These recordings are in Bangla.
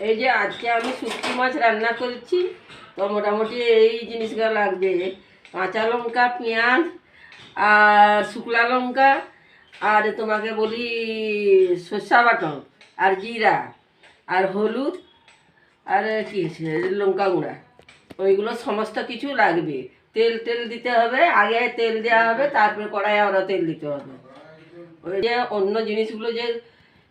এই যে আজকে আমি শুটকি মাছ রান্না করেছি, তো মোটামুটি এই জিনিসগুলো লাগবে: কাঁচা লঙ্কা, পেঁয়াজ, আর শুকনো লঙ্কা, আর তোমাকে বলি সর্ষা বাটন, আর জিরা, আর হলুদ, আর কি লঙ্কা গুঁড়া। ওইগুলো সমস্ত কিছু লাগবে। তেল তেল দিতে হবে, আগে তেল দেওয়া হবে, তারপরে কড়াইয়ে আরও তেল দিতে হবে। ওই যে অন্য জিনিসগুলো যে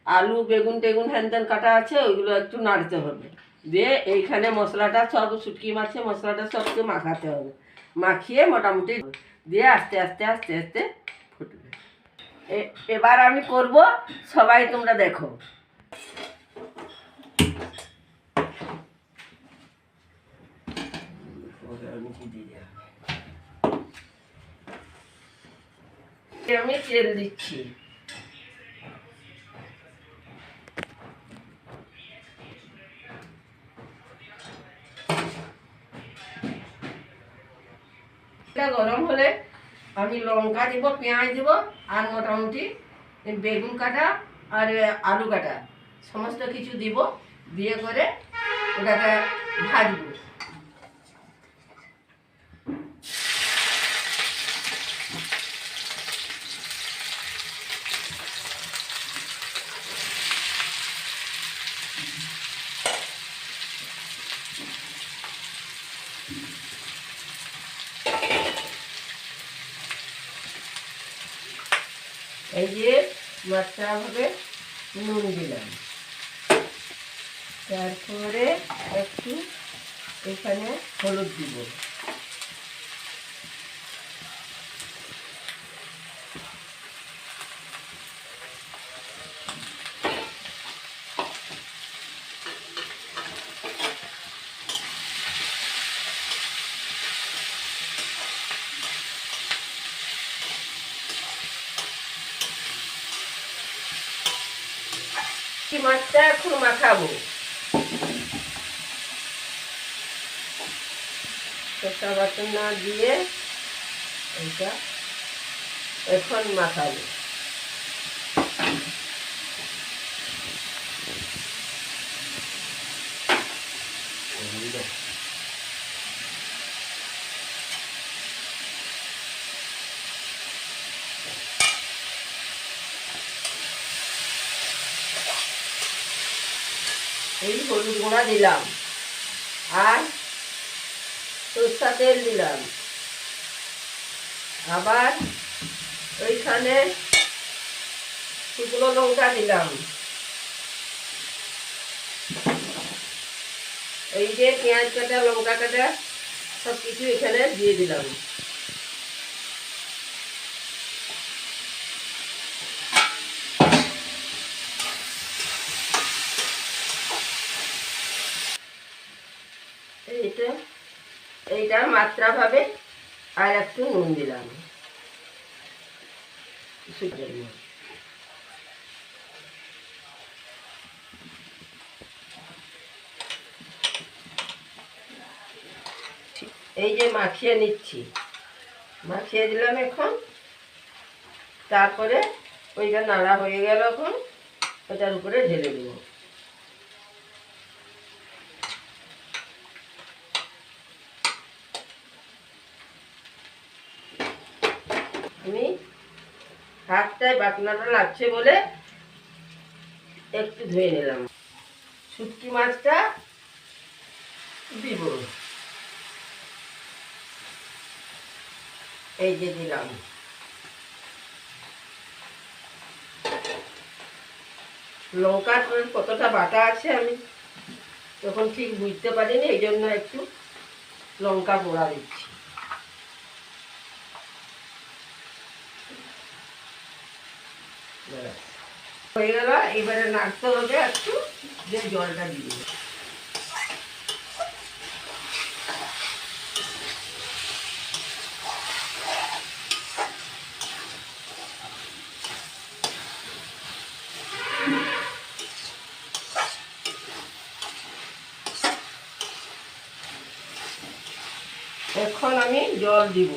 আলু বেগুন টেগুন হ্যান ত্যান কাটা আছে, ওইগুলো একটু নাড়তে হবে। দিয়ে এইখানে মশলাটা সব শুটকি মাছে মশলাটা সবকে মাখাতে হবে। মাখিয়ে মোটামুটি দিয়ে আস্তে আস্তে আস্তে আস্তে ফুটবে। এবার আমি করব, সবাই তোমরা দেখো। আমি তেল দিচ্ছি। গরম হলে আমি লঙ্কা দিব, পেঁয়াজ দিব, আর মোটামুটি বেগুন কাটা আর আলু কাটা সমস্ত কিছু দিব। দিয়ে করে ওটাকে ভাজবো। এই যে মাছটা ভাবে নুন দিলাম, তারপরে একটু এখানে হলুদ দিব, মাছটা এখন মাখাবো। সর্ষা বাটন না দিয়ে এটা এখন মাখাবো। এই হলুদ গুঁড়া দিলাম, আর সরষা তেল দিলাম, আবার ওইখানে শুকনো লঙ্কা দিলাম, এই যে পেঁয়াজ কাটা লঙ্কা কাটা সব কিছু এখানে দিয়ে দিলাম। এইটা মাত্রা ভাবে আর একটু নুন দিলাম। এই যে মাখিয়ে নিচ্ছি, মাখিয়ে দিলাম এখন। তারপরে ওইটা নাড়া হয়ে গেল, এখন ওটার উপরে ঢেলে দেব। আমি হাতটায় বাটনাটা লাগছে বলে একটু ধুয়ে নিলাম। শুটকি মাছটা দিব, এই যে দিলাম। লঙ্কা কতটা বাটা আছে আমি তখন ঠিক বুঝতে পারিনি, এই জন্য একটু লঙ্কা পোড়া দিচ্ছি। হয়ে গেল, এবারে নাড়তে হবে একটু, দিয়ে জলটা দিয়ে দেবো। এখন আমি জল দিব।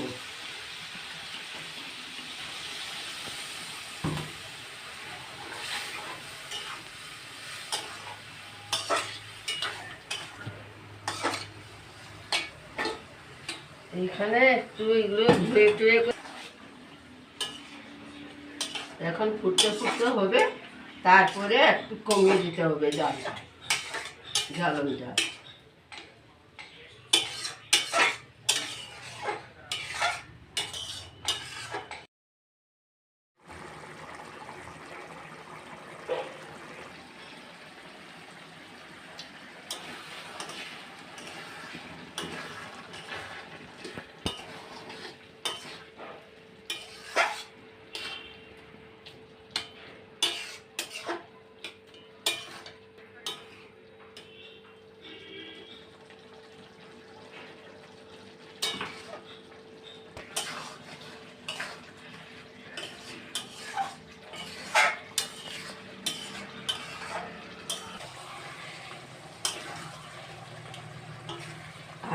এইখানে একটু এগুলো ধুয়ে টুয়ে এখন ফুটতে ফুটতে হবে, তারপরে একটু কমিয়ে দিতে হবে জ্বালনটা।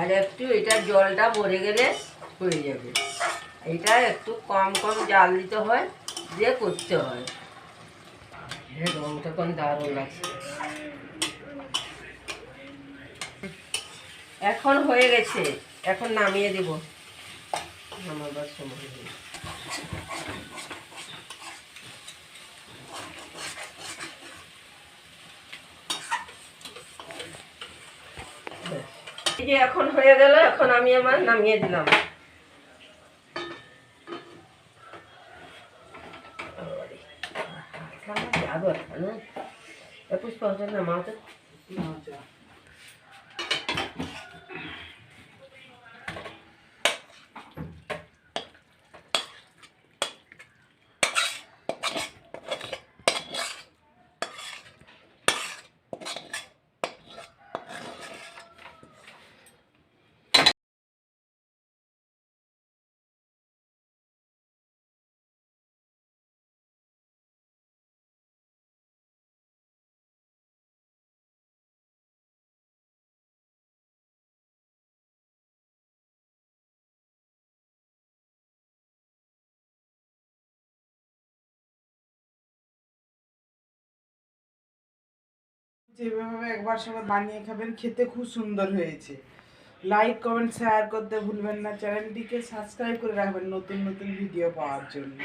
আর একটু এটা জলটা মরে গেলে হয়ে যাবে। এটা একটু কম কম জাল দিতে হয়, দিয়ে করতে হয়। রঙটা কোন দারুণ লাগছে। এখন হয়ে গেছে, এখন নামিয়ে দেব। নামাবার সময় হয়ে গেছে। এই যে এখন হয়ে গেল, এখন আমি আমার নামিয়ে দিলাম। পুষ্পা নামাও তো। যেভাবে একবার সবাই বানিয়ে খাবেন, খেতে খুব সুন্দর হয়েছে। লাইক কমেন্ট শেয়ার করতে ভুলবেন না, চ্যানেলটিকে সাবস্ক্রাইব করে রাখবেন নতুন নতুন ভিডিও পাওয়ার জন্য।